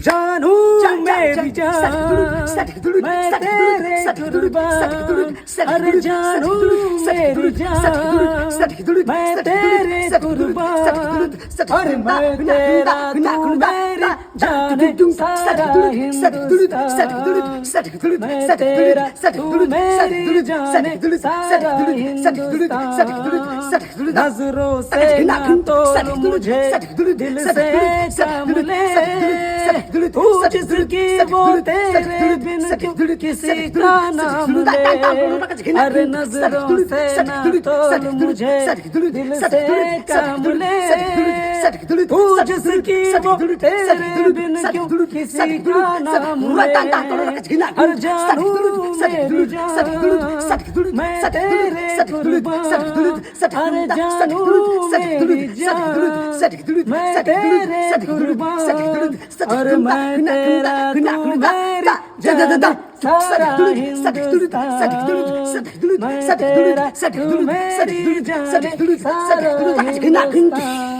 जानू मेरी जान मैं तेरे कुर्बान अरे जानू मेरी जान मैं तेरे कुर्बान अरे मैं तेरा तू मेरी जान सारा हिंदुस्तान मैं तेरा तू मेरी जान सारा हिंदुस्तान नजरों से ना तोड़ मुझे दिल से काम ले तू जिसकी वो तेरे बिन क्यों किसी का नाम ले अरे नजरों से ना तोड़ मुझे दिल से काम ले तू जिसकी वो तेरे बिन क्यों किसी का नाम ले हर जानू मेरी जान मैं तेरे कुर्बान हर जानू मेरी जान मैं तेरे कुर्बान और मैं तेरा तू मेरी जान सारा हिंदुस्तान मैं तेरा तू मेरी जान सारा हिंदुस्तान